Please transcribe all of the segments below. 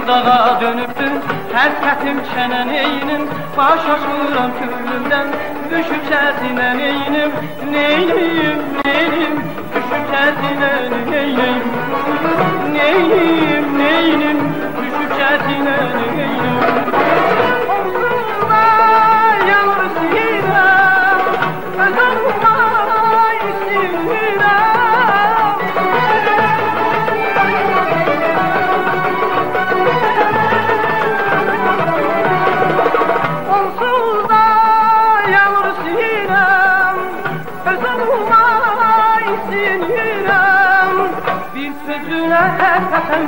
dağa dönübdür her kətim çənə neynim, baş açmıram küllümdən, düşüb çətinə neynim, neynim, neynim, düşüb çətinə neynim, neynim, neynim, düşüb çətinə neynim. Omzumda yanır sinirəm, öz olma istəyirəm. Onsuz da yanır sinirəm, öz olma istəyirəm. Bir sözünə həqiqətən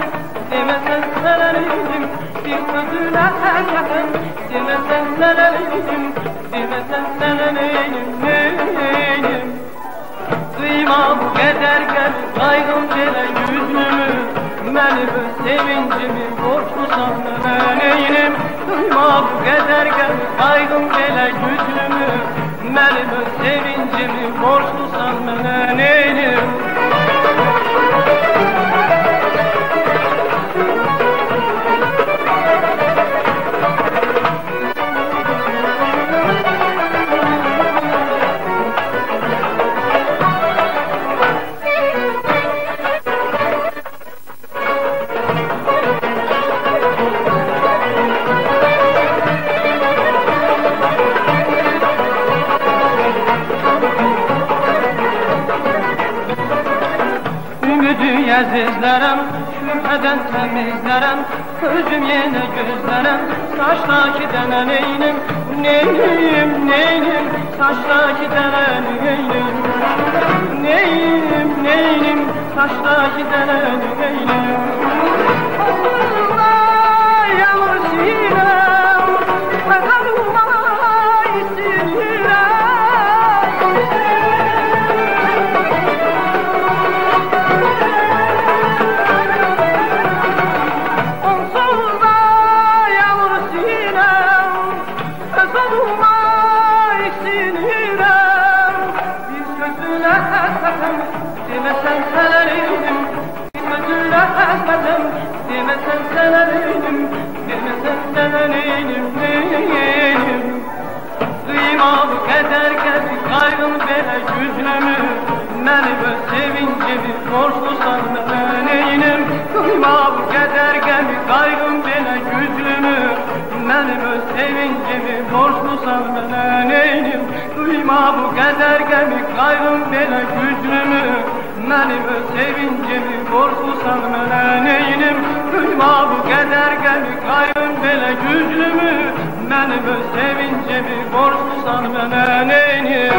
deməsən sənəliydim, bir sözünə həqiqətən deməsən sənəliydim, deməsən sənəliydim, neynim. Duyma bu qədər gəlir qaygım gələ yüzümü, mənim öz sevincimi borçlusan mənə neynim. Duyma bu qədər gəlir qaygım gələ yüzümü, mənim öz sevincimi borçlusan mənə neynim. Əzizlərəm, şübhədən təmizlərəm, özüm yenə gözlərəm, saçdaki dənə neynim, neynim, neynim, saçdaki dənə neynim, neynim, neynim, saçdaki dənə neynim. Omzumda yanır sinirəm, mən qalma istəyirəm. Deməsən sənəliydim, bir sözünə həqiqətən deməsən sənəliydim, deməsən sənəliydim, neynim. Duyma bu qədər gəlir qaygım belə güclümü, mənim öz sevincimi borçlusan mənə neynim. Duyma bu qədər gəlir qaygım belə güclümü, mənim öz sevincimi borçlusan mənə neynim. Duyma bu qədər gəlir qaygım belə güclümü, mənim öz sevincimi borçlusan mənə neynim. Duyma bu qədər gəlir qaygım belə güclümü, mənim öz sevincimi borçlusan mənə neynim.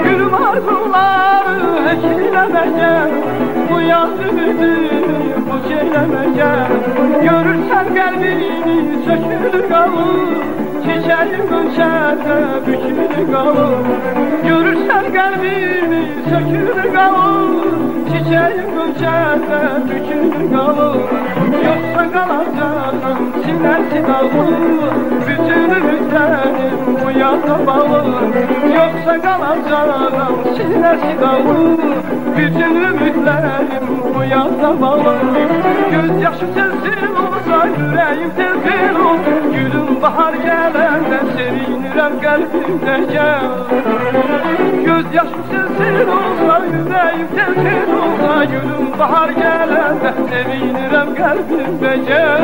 Gülüm arzuları hekilemeyeceğim, bu yazıdır bu çeylemeyeceğim. Görürsen kalbini sökülür kalır, çiçeğim ölçerde bükülü kalır. Görürsen kalbimi sökülü kalır. Çiçeğim ölçerde bükülü kalır. Yoksa kalacağım sinesi dağılır. Bütün ümitlerim bu yanda bağlı. Yoksa kalacağım sinesi dağılır. Bütün ümitlerim bu yanda bağlı. Gözyaşım sensin olsa yüreğim tezgin ol. Gülüm bahar gelende sevinirem kalbimde gel. Gözyaşım sensin olsa yüreğim tezgin olsa. Gülüm bahar gelende sevinirem kalbimde gel.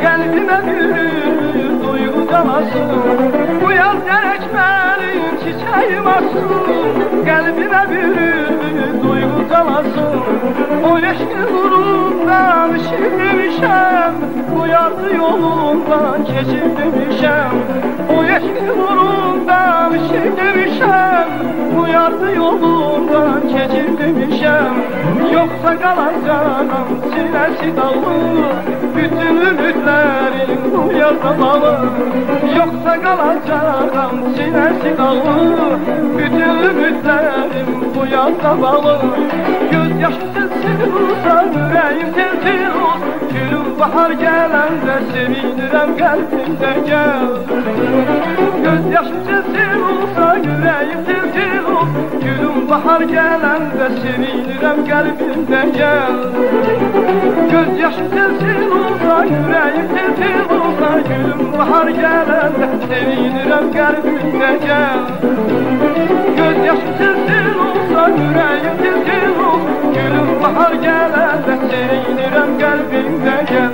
Kalbime bir duygu calasın. Bu yaz gerekmenin çiçeğim asın. Kalbime bir duygu calasın. O eşkin uğrundan şişirmişem. Bu yardı yolundan geçirmişem. O eşkin uğrundan şişirmişem. Bu yardı yolundan geçirmişem. Yoksa kalacağım sinesi dağılır. Bütün ümitlerim bu yarda bağlı. Yoksa kalacağım sinesi dağılır. Bütün ümitlerim bu yarda bağlı. Gözyaşım sensin olsa yüreğim tezgin ol. Gülüm bahar gelende sevinirem kalbimde gel. Gözyaşım sensin olsa yüreğim tezgin ol. Gülüm bahar gelende sevinirem kalbimde gel. Gözyaşım sensin olsa yüreğim tezgin olsa. Gülüm bahar gelende sevinirem kalbimde gel. Gözyaşım sensin olsa yüreğim tezgin olsa. Gülüm bahar gelende sevinirem kalbimde gel.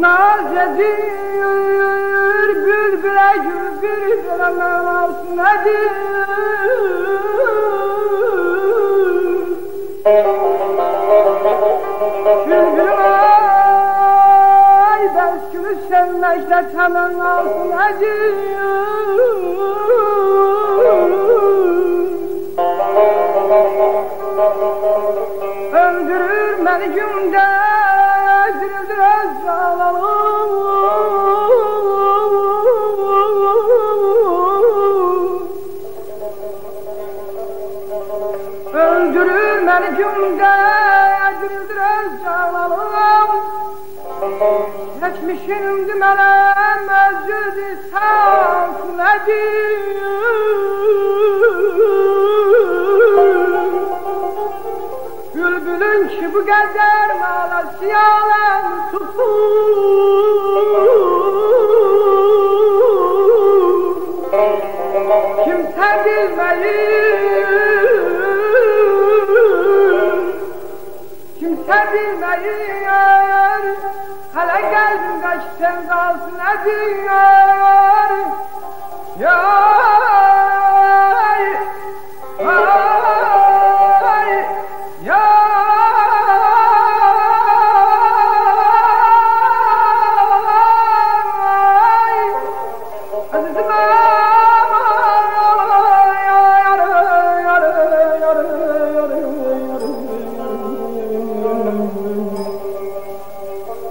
Naz ediyor bülbüle gül bülbüle naz Bülbülüm ay ben gülü sevmekle temel nasıl ediyor. Öldürür beni günde dirildir ezzalalım. Öldürür beni günde dirildir ezzalalım. Geçmişim melem mevcud-i safinedir. Bülbülün ki bu kadar malası alem tutur. Kimse bilmeyir, kimse bilmeyir. Hele kalbimde eşten kalsın edinler. Yay, ay, yay, azizim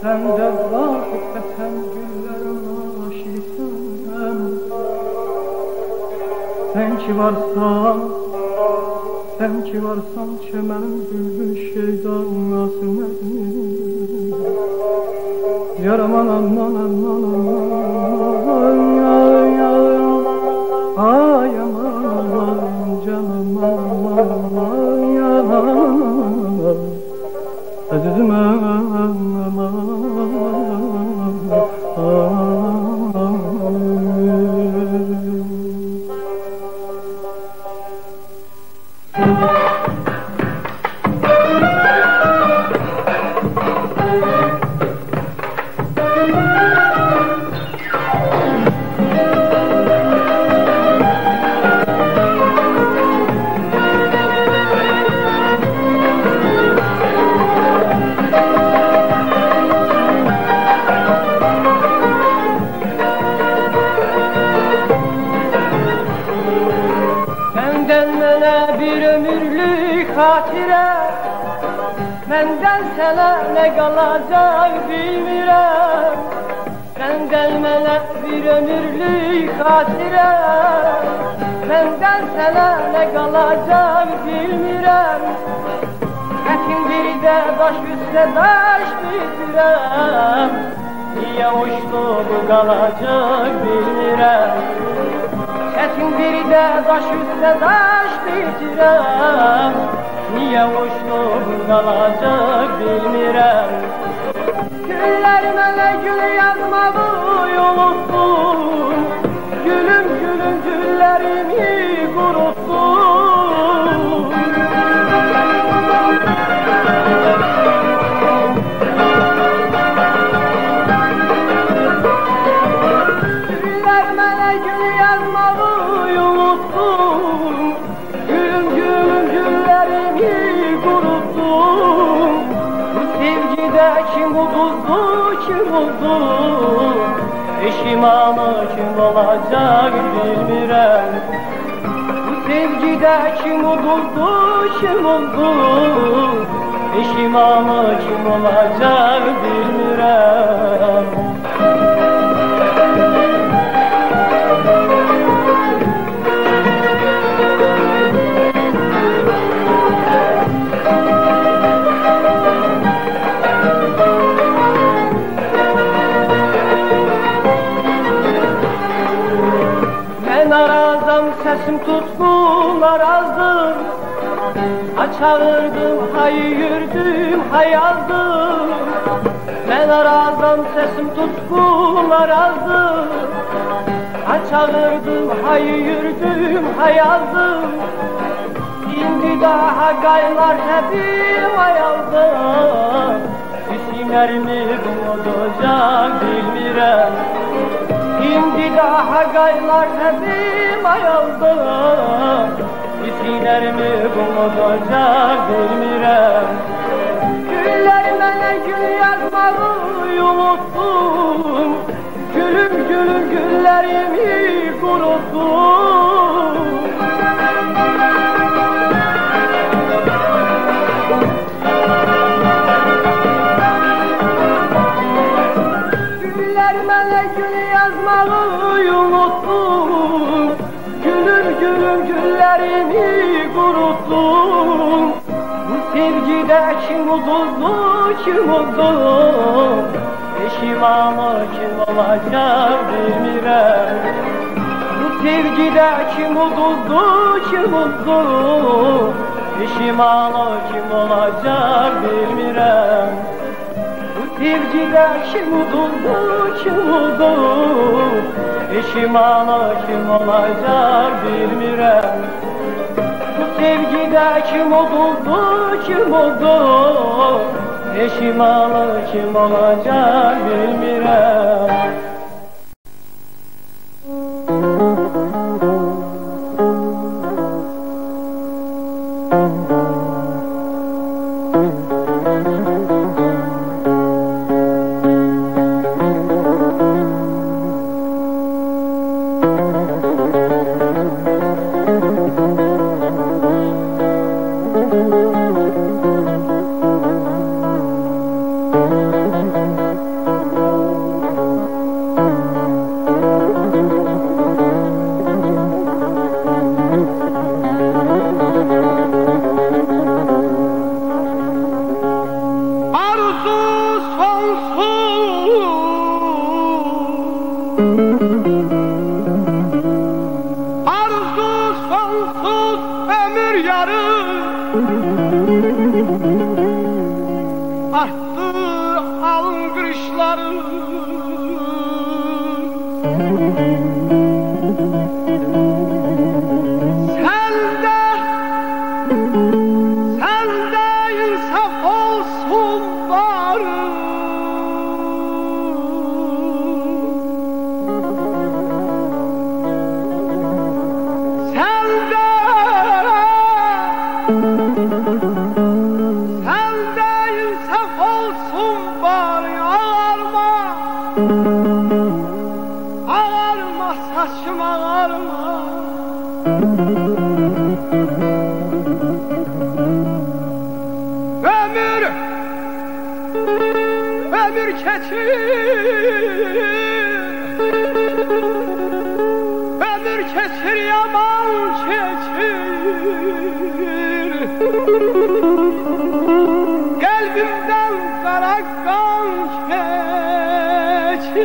sen de vakit beten güllerin aşıksın. Sen ki varsan çemenin bülbül şeydanlasın edin. Yar aman aman aman aman, ay aman aman canım aman aman, azizim aman bir ömürlük hatire, menden sana ne kalacak bilmirəm. Senden mənə bir ömürlük hatire, menden sana ne kalacak bilmirəm. Həkim bir de baş üstə daş bitirəm, niye uçtu bu kalacak bilmirəm. Çetin bir de daş üstə daş bitirəm, niye uçtum kalacak bilmirəm. Güller mənə gül yazmağı unuttum, gülüm gülüm güllerimi kuruttum. Güller mənə gül yazmağı unuttum, gülüm gülüm güllerimi kuruttum. Bu sevgide kim buldu, kim buldu, eşimanı kim olacak bilmirəm. Bu sevgide kim buldu, kim buldu, eşimanı kim olacak bilmirəm. Arazam sesim tutkun arazdım, çağırdım hay yürüdüm hay aldım. Ben arazam sesim tutkun arazdım, çağırdım hay yürüdüm hay aldım. Şimdi daha gaylar hepim ayaldım, isimlerimi unutacak bilmirəm. Şimdi daha gaylar hepim ayaldı, isimlerimi unutacak bilmirəm. Güller mənə gül yazmağı unuttum, gülüm gülüm güllerimi kuruttum. Güller mənə gül yazmağı unuttum, gülüm gülüm güllerimi kuruttum. Bu sevgide kim oldu, kim oldu, eşimanı kim olacak bilmirəm. Bu sevgide kim oldu, kim oldu, eşimanı kim olacak bilmirəm. Bu sevgide kim oldu, kim oldu, eşimanı kim olacak bilmirəm. Bu sevgide kim oldu, kim oldu, Peşimalı kim olacak bilmirəm. Arttı alın kırışları, sende insaf olsun bari. Sende insaf olsun bari. Ağarma saçım ağarma. Ömür keçir yaman keçir. Kalbimden kara kan keçir.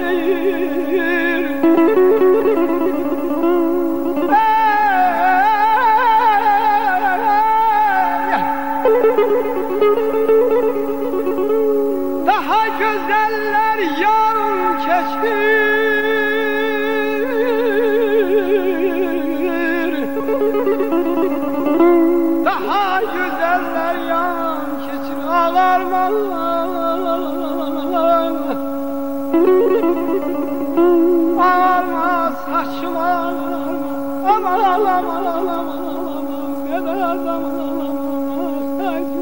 Daha güzeller yan keçir. Daha güzeller yan keçir. Ağarma, ağarma saçım ağarma. Aman ağlama, ağlama, ağlama. Kadar zaman ağlama saçım.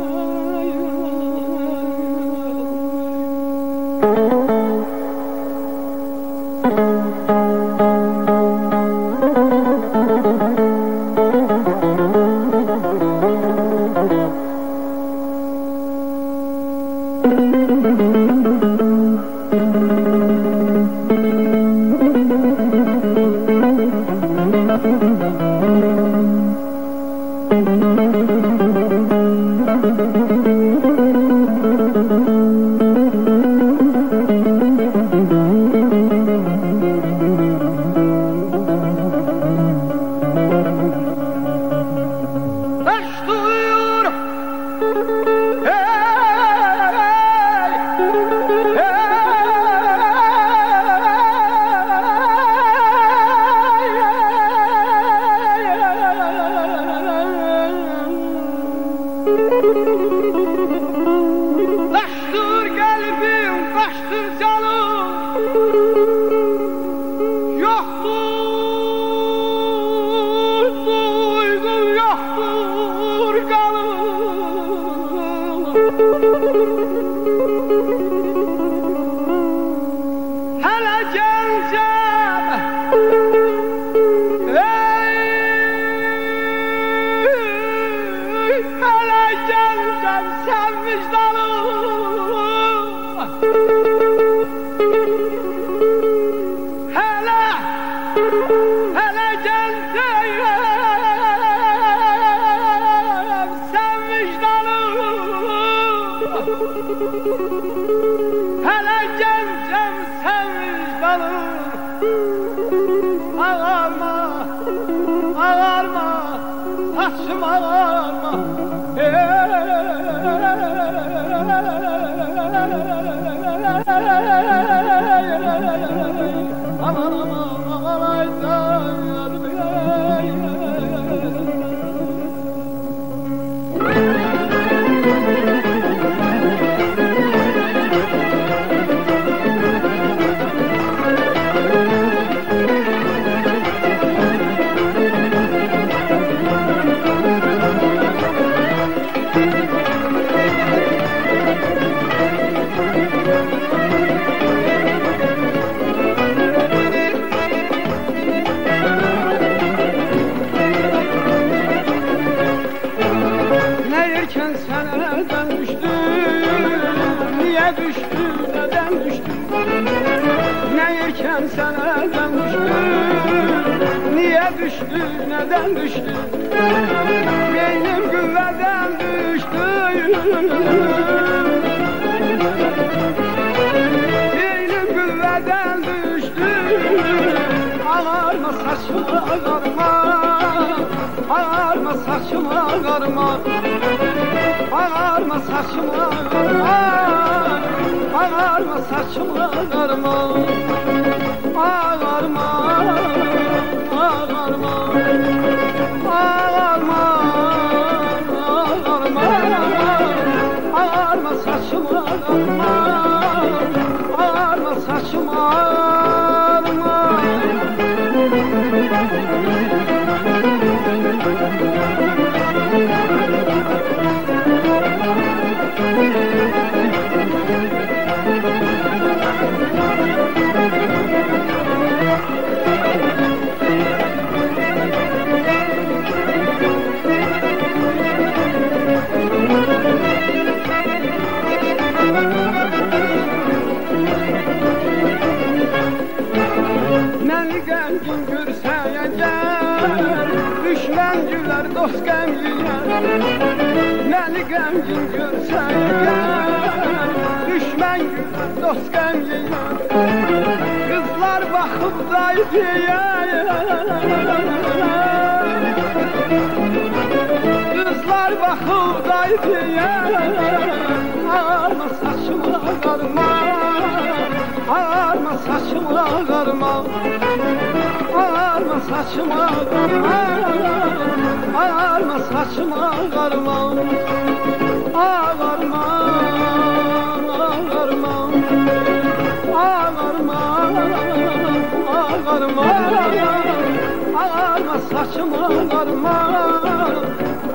Taştır kalbim, taştır canım. Yoktur duygum, yoktur kanım. Hele gencem, hele gencem sen vicdanım. Hele gencem sen vicdanım. Hele gencem sen vicdanım. Ağarma, ağarma, saçım ağarma. Aman aman ağalaydan yardım. Ne yerken seneden düştü, niye düştü, neden düştü? Beynim güveden düştü. Beynim güveden düştü. Ağarma saçıma ağarma, ağarma saçıma ağarma, ağarma saçıma ağarma, ağarma saçıma ağarma, ağarma, ağarma, ağarma, ağarma, ağarma saçıma ağarma, ağarma saçıma ağarma. Məni qəmgin görsəyə gəl, düşmən gülər, dost qəm yiyər. Məni qəmgin görsəyə gəl, düşmən gülər, dost qəm yiyər. Qızlar baxıb day deyər, qızlar baxıb day deyər. Ağarma saçıma ağarma, ağarma saçıma ağarma, ağarma saçıma ağarma, ağarma saçıma ağarma, ağarma, ağarma, ağarma, ağarma, ağarma saçıma ağarma,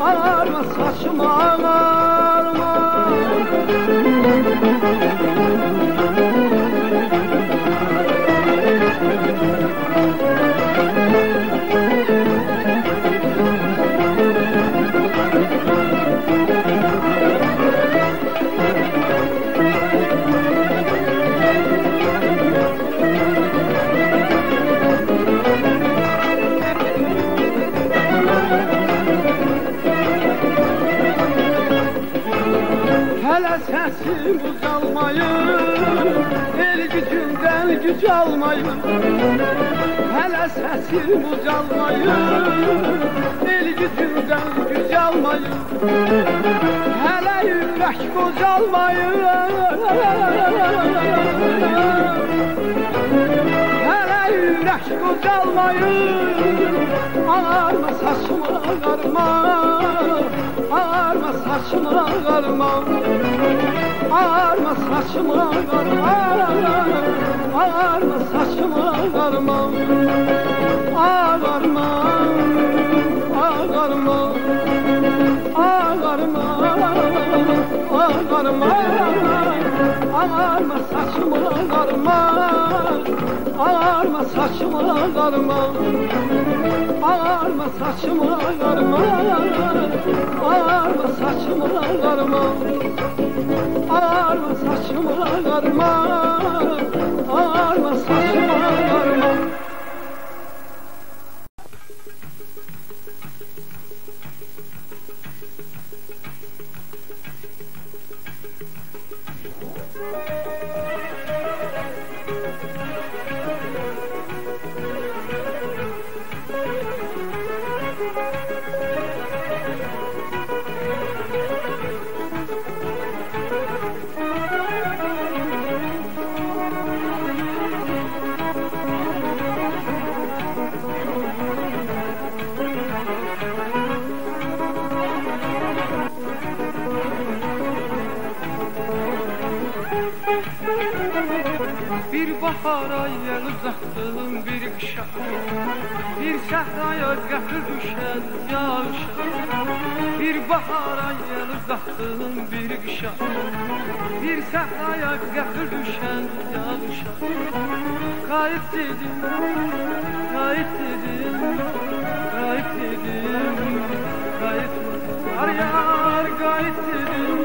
ağarma saçıma ağarma. Hələ səsim ucalmayır, el gücündən güc almayır. Hələ səsim ucalmayır, el gücündən güc almayır. Hələ ürək qocalmayır, hələ ürək qocalmayır. Ağarma saçıma ağarma, ağarma saçıma ağarma, ağarma saçıma ağarma, ağarma saçıma ağarma, ağarma, ağarma, ağarma, ağarma, ağarma saçıma ağarma, ağarma saçıma ağarma, ağarma saçıma ağarma, ağarma saçıma ağarma, ağarma saçıma ağarma, ağarma saçıma ağarma. Bir bahara yel uzattım bir kışa, bir səhraya qəfil düşən yağışa. Bir bahara yel uzattım bir kışa, bir səhraya qəfil düşən yağışa. Qayıt dedim, qayıt dedim, qayıt dedim, qayıt dedim. Ar yar qayıt dedim,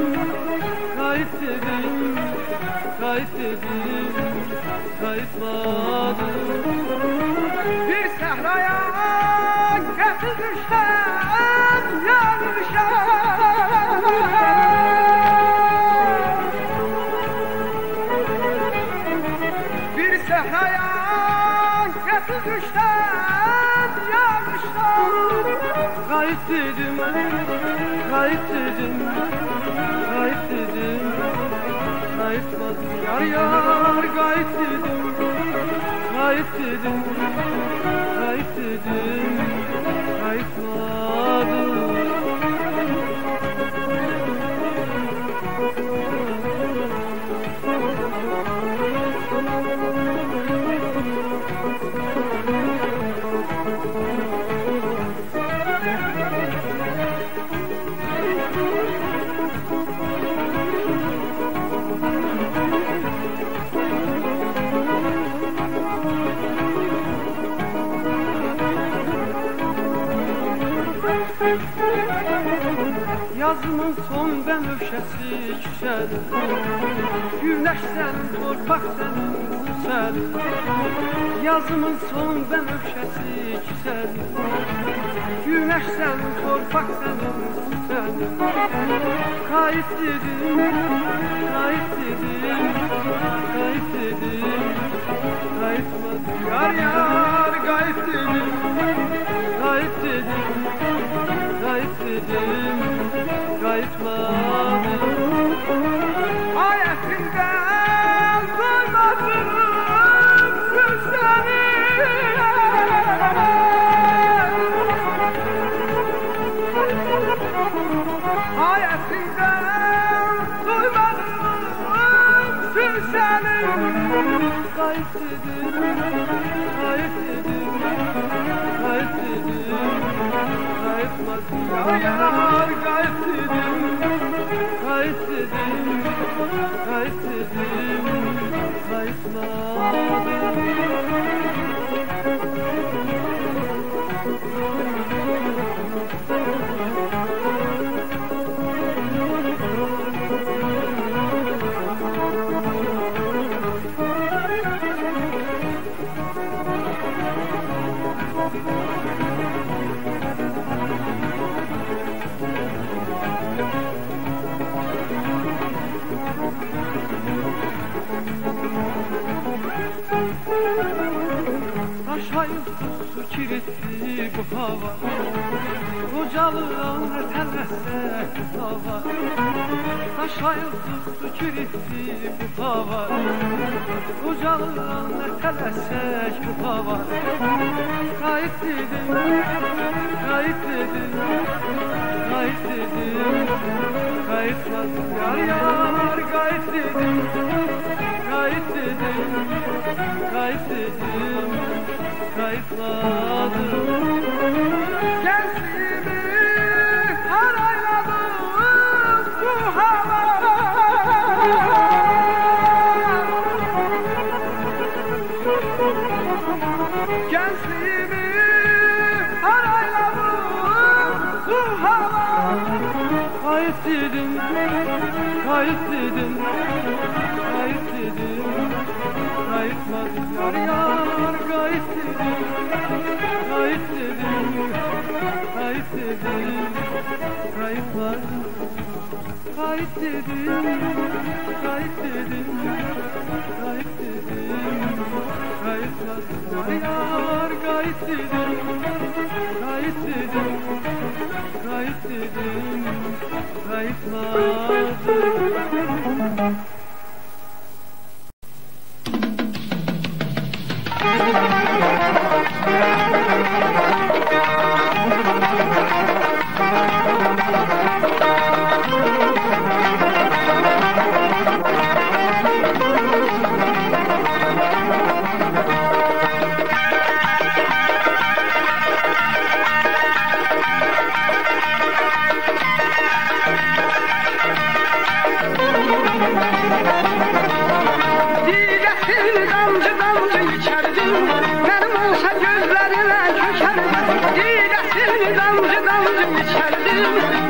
qayıt dedim, qayıt dedim, qayıtmadım. Bir səhraya qəfil düşəm, yanmışam. Bir səhraya qəfil düşəm, yanmışam. Qayıt dedim, qayıt dedim, qayıt dedim, qayıtmadım. Yar yar qayıt dedim, qayıt dedim, qayıt dedim, qayıtmadım. Yazımın son bənövşəsi küsədir, günəş sənin, torpaq sənin, küsədir. Yazımın son bənövşəsi küsədir, günəş sənin, torpaq sənin, küsədir. Qayıt dedim, qayıt dedim, qayıt dedim, qayıtmadım. Yar yar qayıt dedim, qayıt dedim, qayıt dedim, qayıtmadım. Ayətindən duymadım sözləri. Ayətindən duymadım sözləri. Qayıt dedim, qayıt dedim, qayıt dedim, qayıtmadım. Yar yar qayıt dedim, Qayıt dedim, qayıt dedim, qayıtmadım. Aşayıp su kiritti bu hava, kocalıran təlləsə hava. Aşayıp su kiritti bu hava, kocalıran təlləsək bu hava. Qayıt dedim, qayıt dedim, qayıt dedim, qayıtmadım. Yar yar qayıt dedim, qayıt dedim, qayıt dedim, qayıtmadım. Gəncliyimi harayladım bu hava. Gəncliyimi harayladım bu hava. Qayıt dedim, qayıt dedim, qayıt dedim, qayıtmadım. Yar yar qayıt dedim, qayıt dedim, qayıt dedim, qayıtmadım. Qayıt dedim, qayıt dedim, qayıt dedim, qayıtmadım. Yar yar qayıt dedim, qayıt dedim, qayıt dedim, qayıtmadım.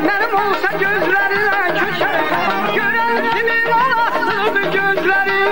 Mənim olsa gözlərinə köçər, görən kimin anasıdır gözlərim.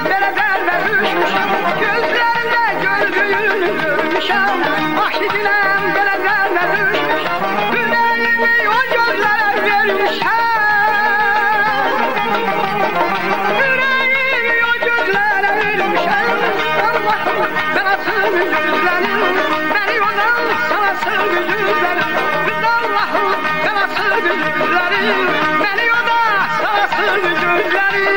derelerde düşmüşüm, gözlerinde gördüğünü görmüşüm. Ah gidilem derelerde düşmüşüm, yüreğimi o gözlere vermişim. Yüreğimi o gözlere vermişim. Allah'ım belasını gözlerim, beni ondan sanasın gözlerim. Allah'ım belasını gözlerim, beni ondan sanasın gözlerim.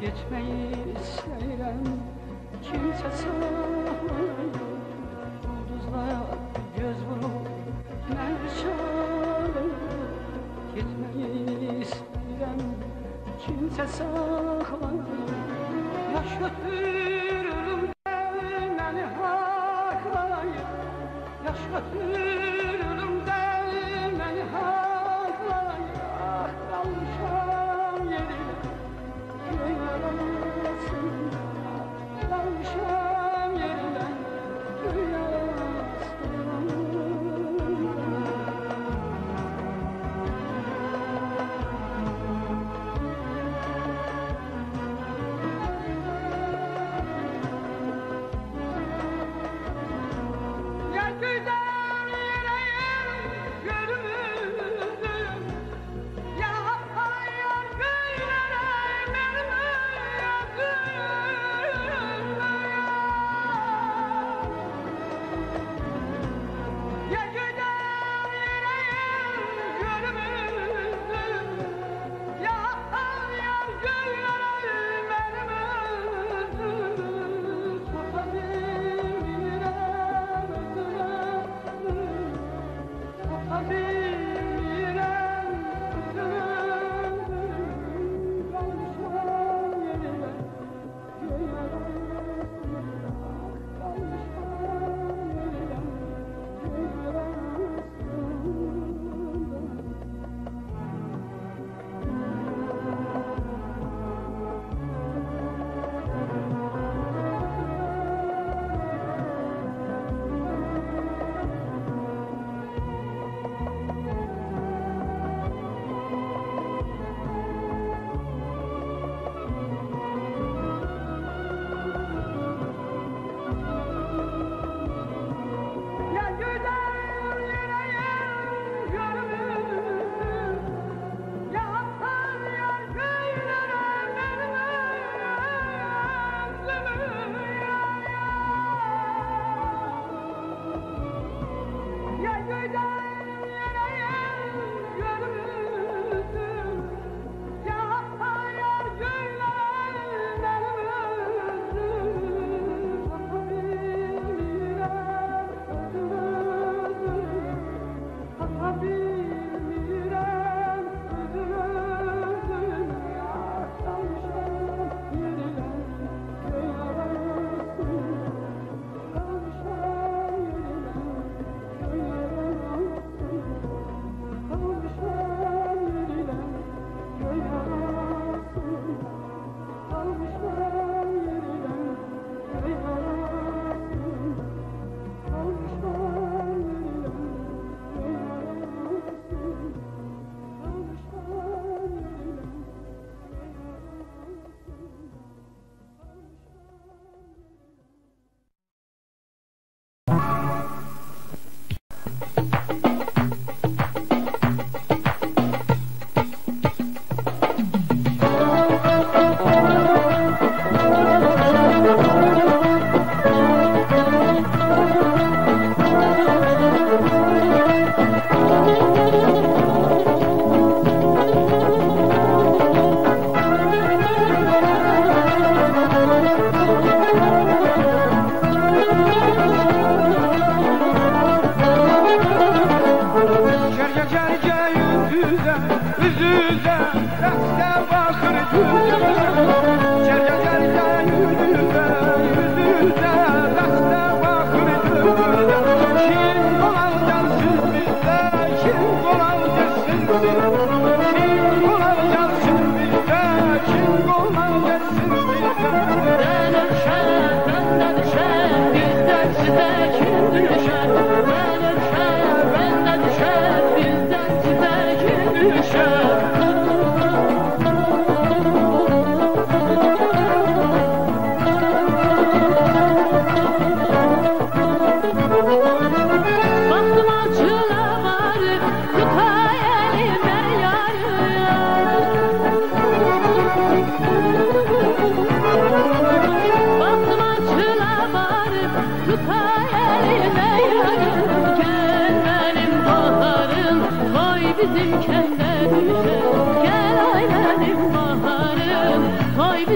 Geçmeyi isteyen kimse sağlamıyor. Yıldızlara göz vurup merşan. Geçmeyi isteyen kimse sağlamıyor. Yaş götürürüm de beni haklayıp, yaş götürürüm de beni haklayıp. Ah kalmışam yerine göğün arasında, kalmışam yerine göğün arasında. Ya güzel yüreğim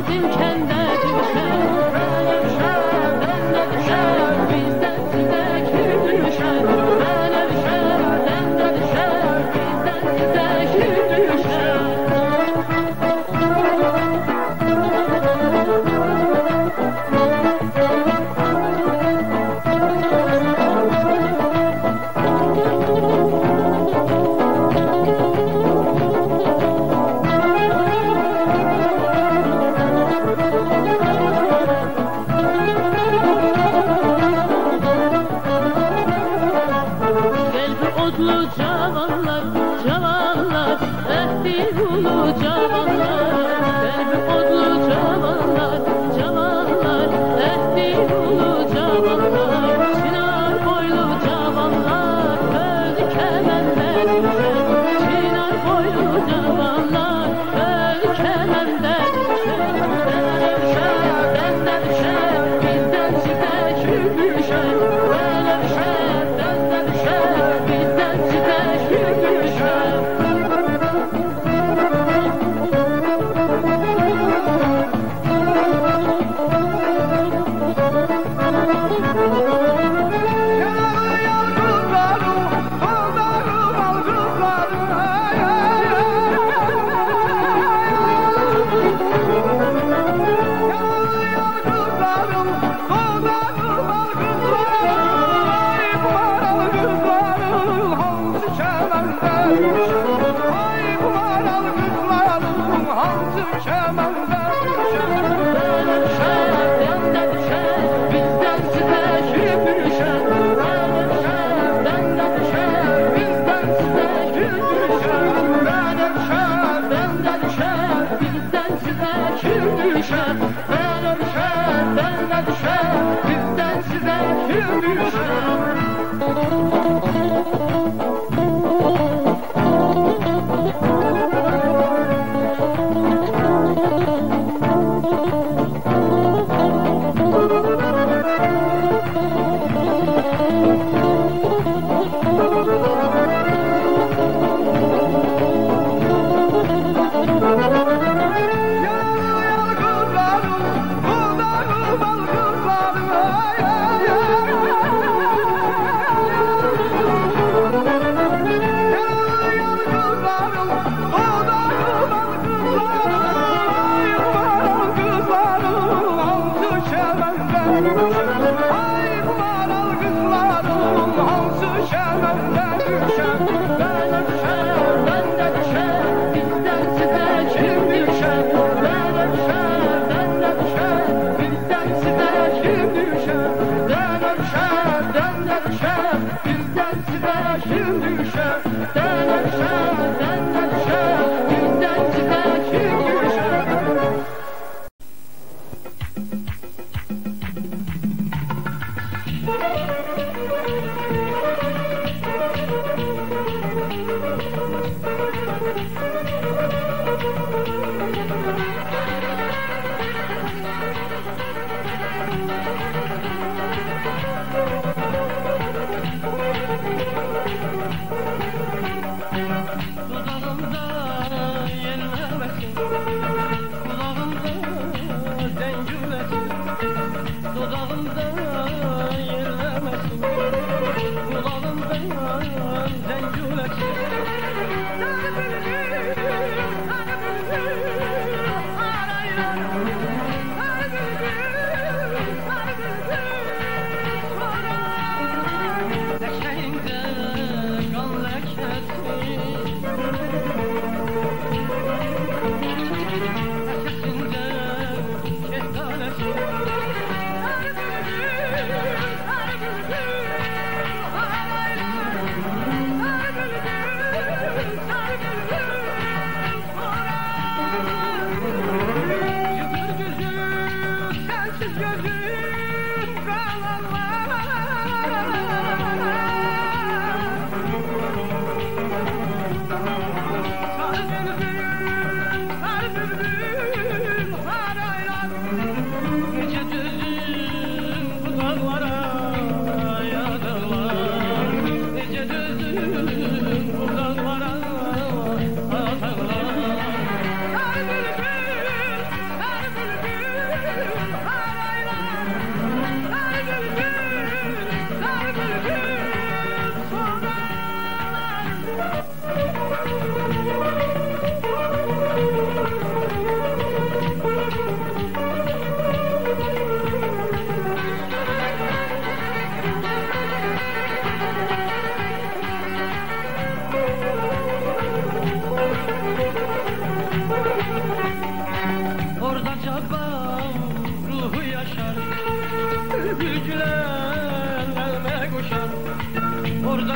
bizim kəndə düşər. Mənə düşər, dəndə düşər, bizdən sizə kim düşər. Mənə düşər, dəndə düşər, bizdən sizə kim düşər. Cavanlar, cavanlar, ehdi ulu cavanlar. Derbi odlu cavanlar, cavanlar, ehdi ulu cavanlar. Çınar boylu cavanlar, özü kəməndə düşər. Çınar boylu cavanlar, özü kəməndə düşər. Mənə düşər, dəndə düşər, bizdən sizə kim düşər. Mənə düşər, dəndə düşər, bizdən sizə kim düşər.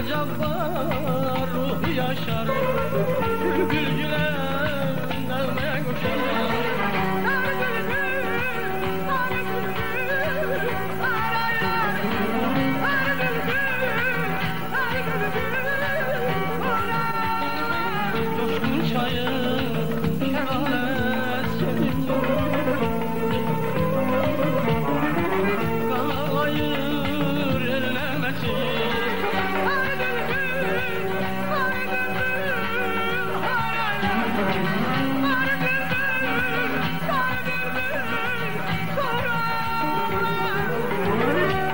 cabbar ruhu yaşar, bülbül gülen nağmaya koşar. Coşkun çayın kenarı senin, kanayır ellemesin.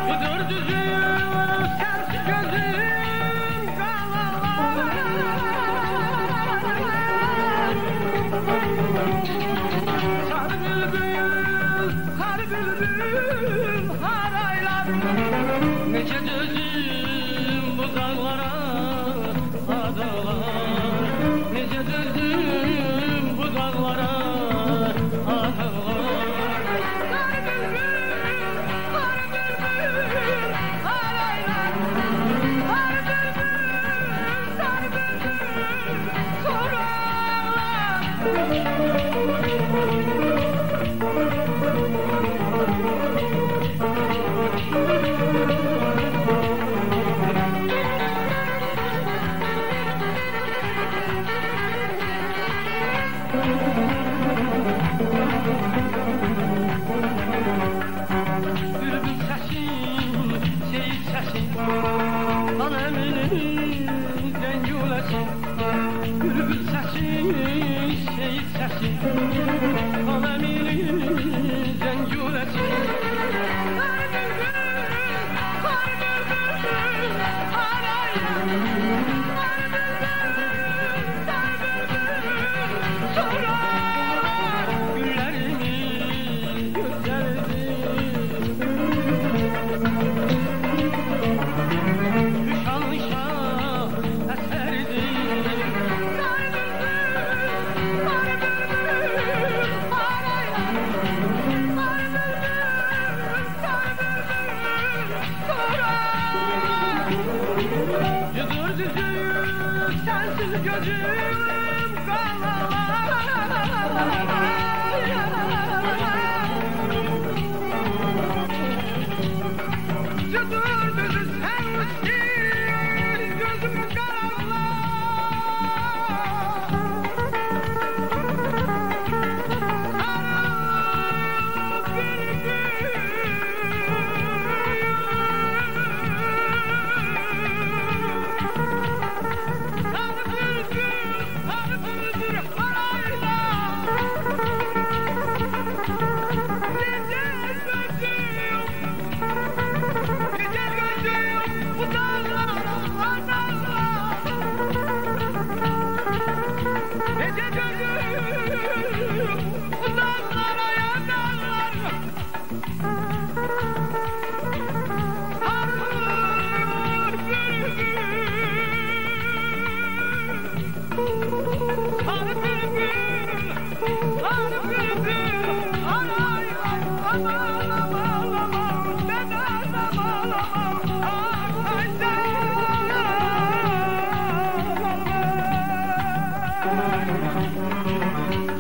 Budur düzüm sensiz gözüm kalalar. Sarı bülbül haraylar, nece düzüm bu dağlara adalar, nece düzüm bu dağlara adalar. Bülbül sesin, seyit sesin, kaleminin zencülesin. Bülbül sesin, seyit sesin, kaleminin zencülesin. Güllerimi gösterdi, şan şan eserdi. Yudur düzüm sensiz gözüm kalalar. Yudur düzüm sensiz gözüm kalalar.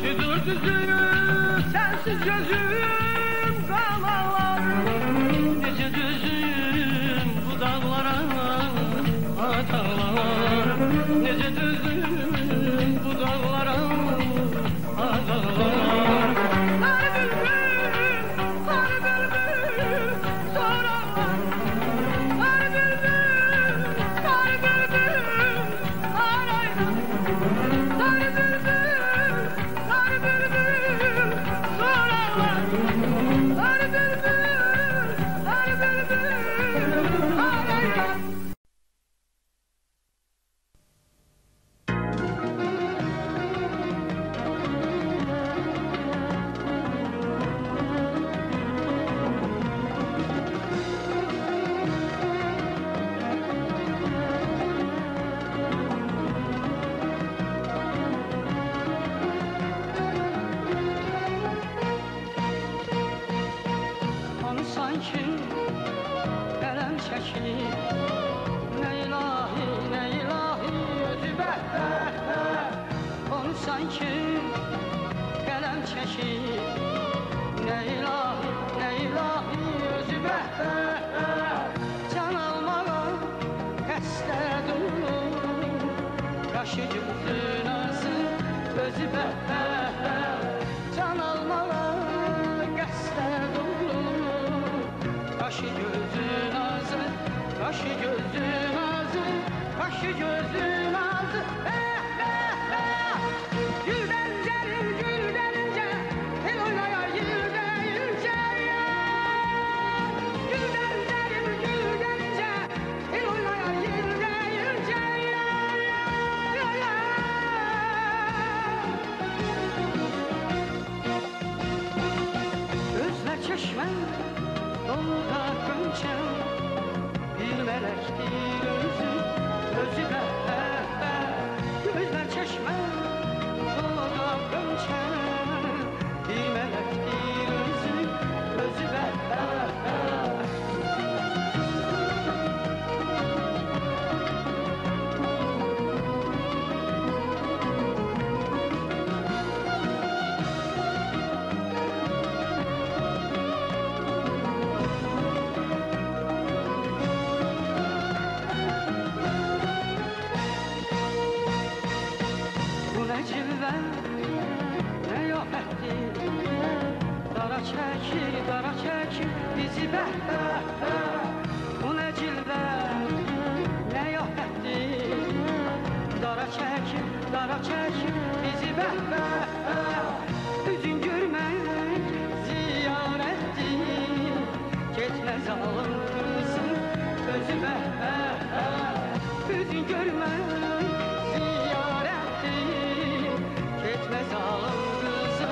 Yudur düzüm sensiz gözüm kalalar, nece düzüm bu dağlara adalar, nece düzüm bu dağlara adalar. Sarı bülbül, sarı bülbül, sarı bülbül, sarı bülbül, çəkir. Nə ilahi özü bəhbər, can almağa qəsdə durur. Qaşı gözün azı özü bəhbər, can almağa qəsdə durur. Qaşı gözün azı, qaşı gözün azı, qaşı gözün azı. Güldən gəlir, güldən incə, el oynayar yerdə incə. Güldən gəlir, güldən incə, el oynayar yerdə incə. Gözlər çeşmən, doluda gönçəm, bir mələkdir özü, özü bəhbər. Gözlər çeşmən, doluda gönçəm, bir mələkdir özü, özü bəhbər. Bu nə cilvə, nə yoxətdir, dara çəkir bizi bəhbər. Bu nə cilvə, nə yoxətdir, dara çəkir bizi bəhbər. Üzün görmək ziyarətdir, getməz alın qızın özü bəhbər. Üzün görmək ziyarətdir, getməz alın qızı,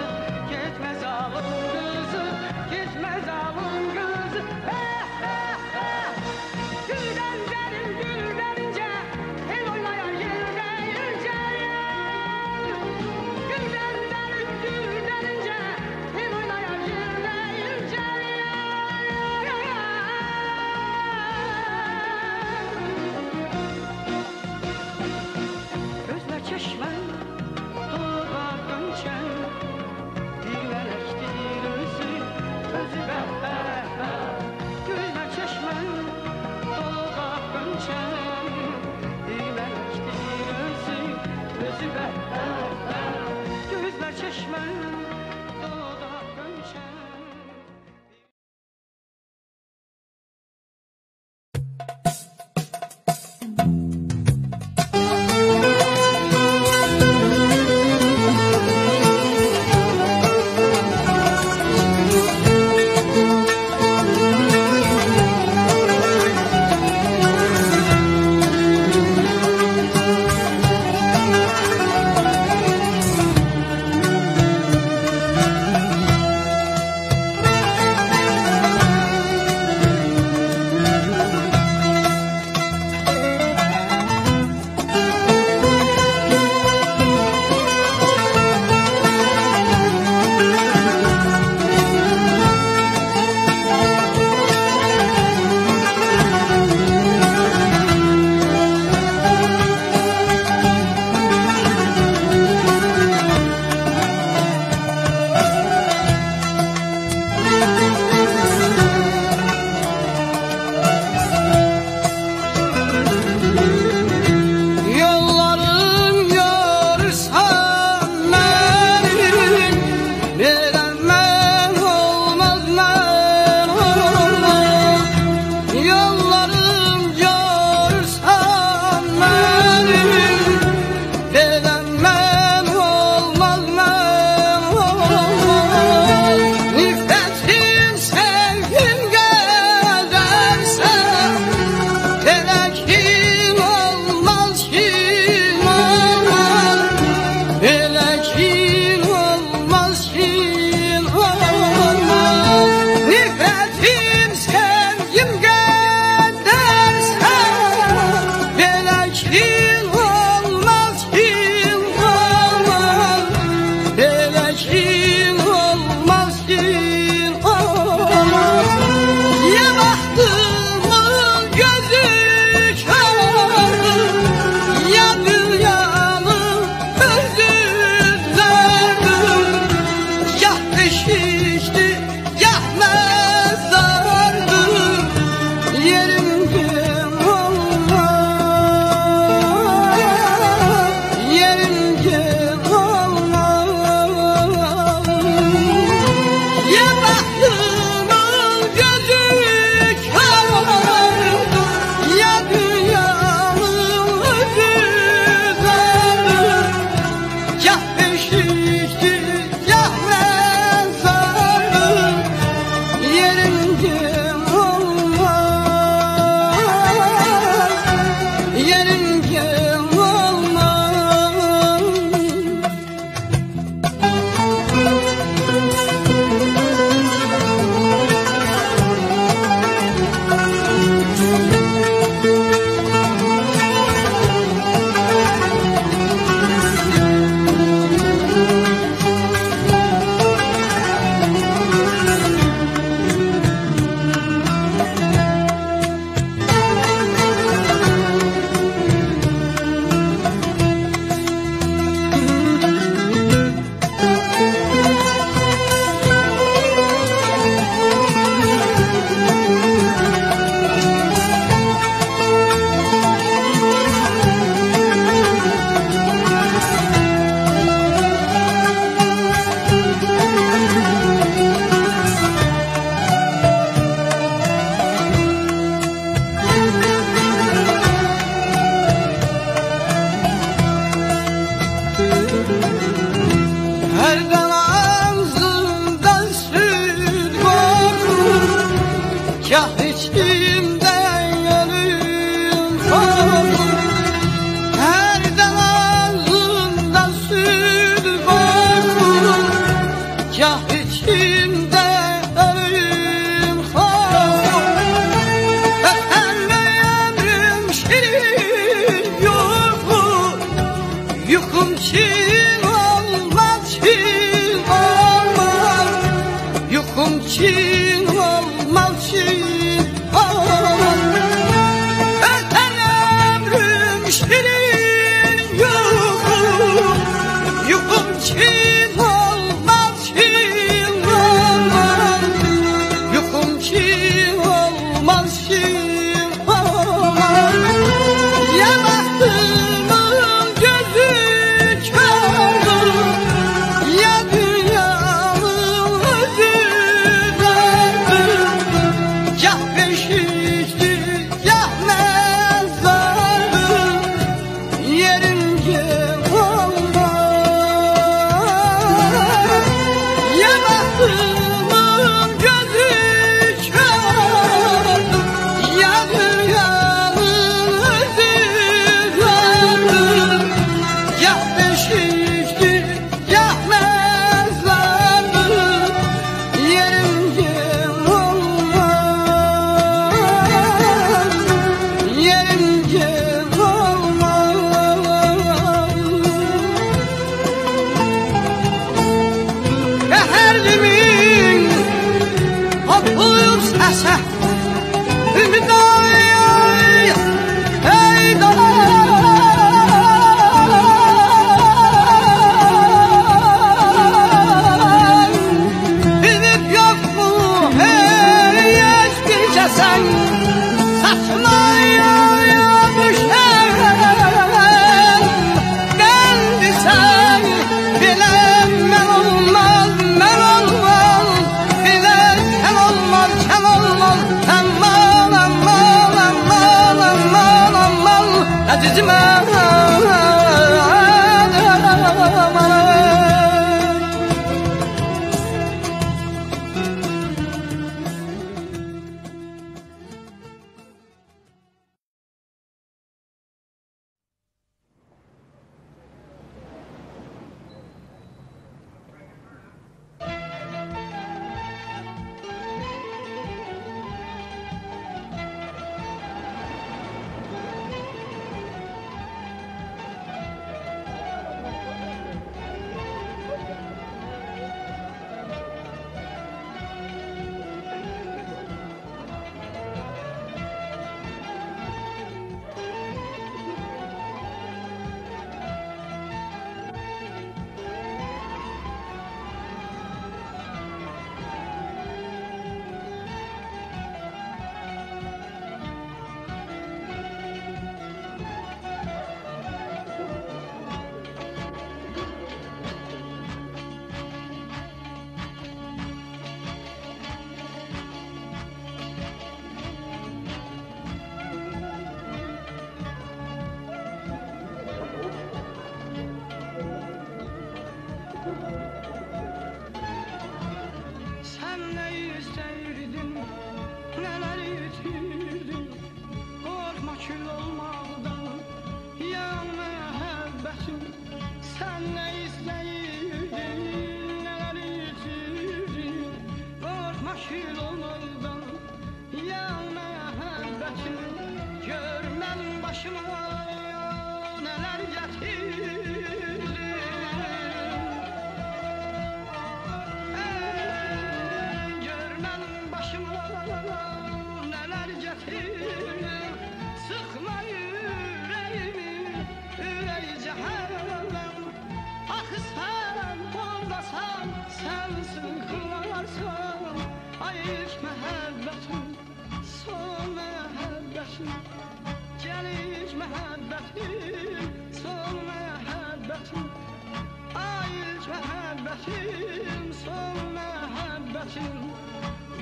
getməz alın qızı, getməz alın qızı. Güldən gəlir, güldən incə, el oynayar yerdə incə. Güldən Gah içimde ölüm korku Ötenme ömrüm şirin yoku Yukum çin olmaz çin olmaz Yukum çin olmaz çin olmaz Öten ömrüm şirin yoku Yukum çin olmaz çin olmaz Yukum çin olmaz çin olmaz Ya bahtımın gözü kördü Ya dünyanın özü döndü Gah beşikti gah mezardı Yerince olmaz Ya bahtımın gözü kördü Ya dünyanın özü döndü Gah beşikti gah mezardı Yerince olmaz Yerince olmaz Şəhərlimin hopuyub səsə Ümid ay, ey dağlar Bilib yoxmu, hey, heç bir kəsən Saçma düşər Qəndisən, bilən mən olmaz, mən olmaz Bilən kəm olmaz, kəm olmaz Aman, aman, aman, aman, aman Əzizim, aman Sen ne isterdin, neler yitirdin Korkma kül olmaktan, ya muhabbetim Sen ne isterdin, neler yitirdin Korkma kül olmaktan, ya muhabbetim Görmem başıma neler getirdin Görmem başıma neler getirdin Sıkma yüreğimi, ey cehennem Ah sen olmasan, sensin kılarsan Ay ilk muhabbetim, son muhabbetim Gel ilk muhabbetim, son muhabbetim Ay ilk muhabbetim, son muhabbetim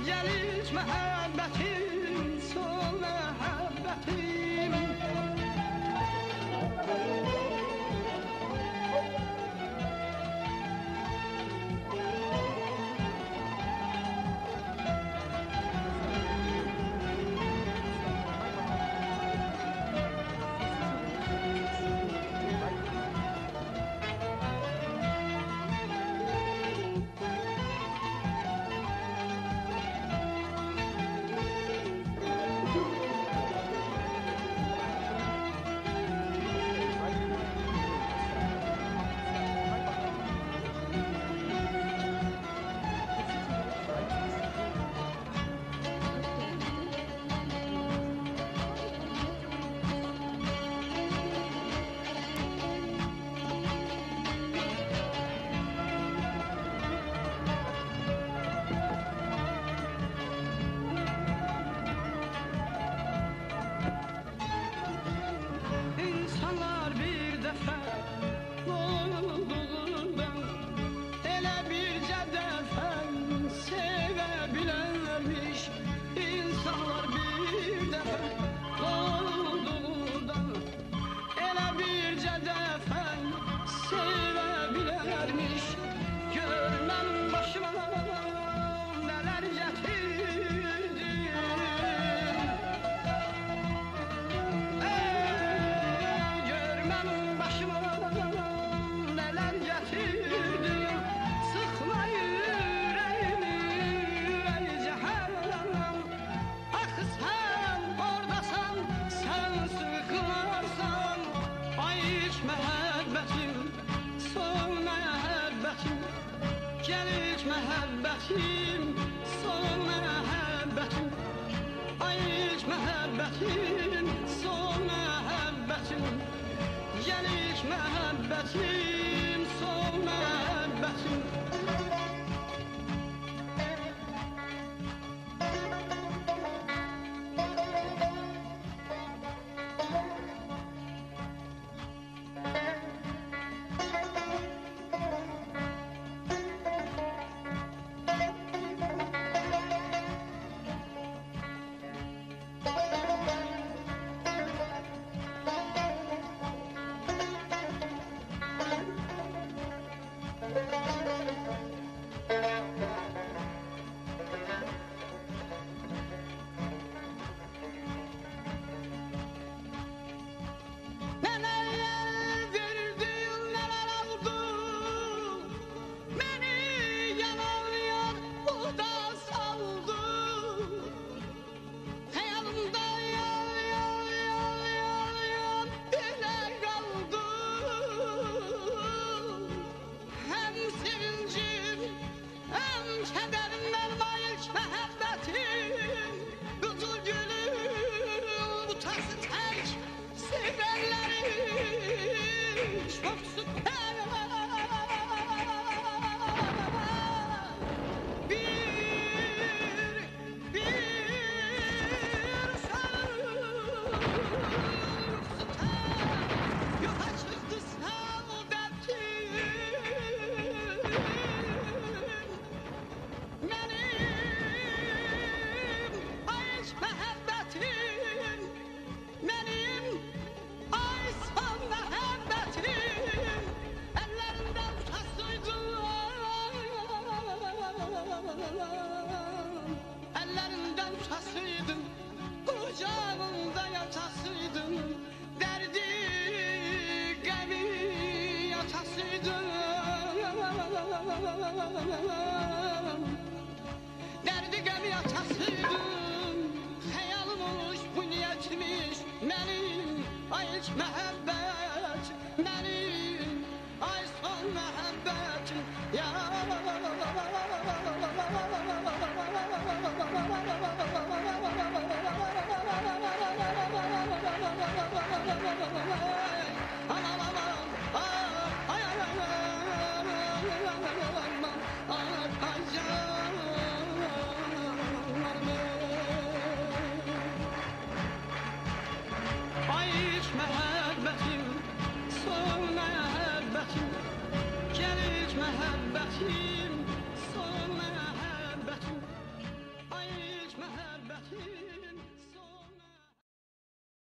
Gel ilk muhabbetim, son muhabbetim məhəbbətim, son məhəbbətim. Ay ilk məhəbbətim, son məhəbbətim. Gəl ilk məhəbbətim, son məhəbbətim. Ellerinden tutasıydın, kucağında yatasıydın, derdi gemi yatasıydın. Derdi gemi yatasıydın, hayalım olmuş bu niyetmiş benim. Ay ilk məhəbbət, benim, ay son məhəbbətim ya. Ay ilk məhəbbətim, son məhəbbətim. Gəl ilk məhəbbətim, son məhəbbətim. Ay ilk məhəbbətim.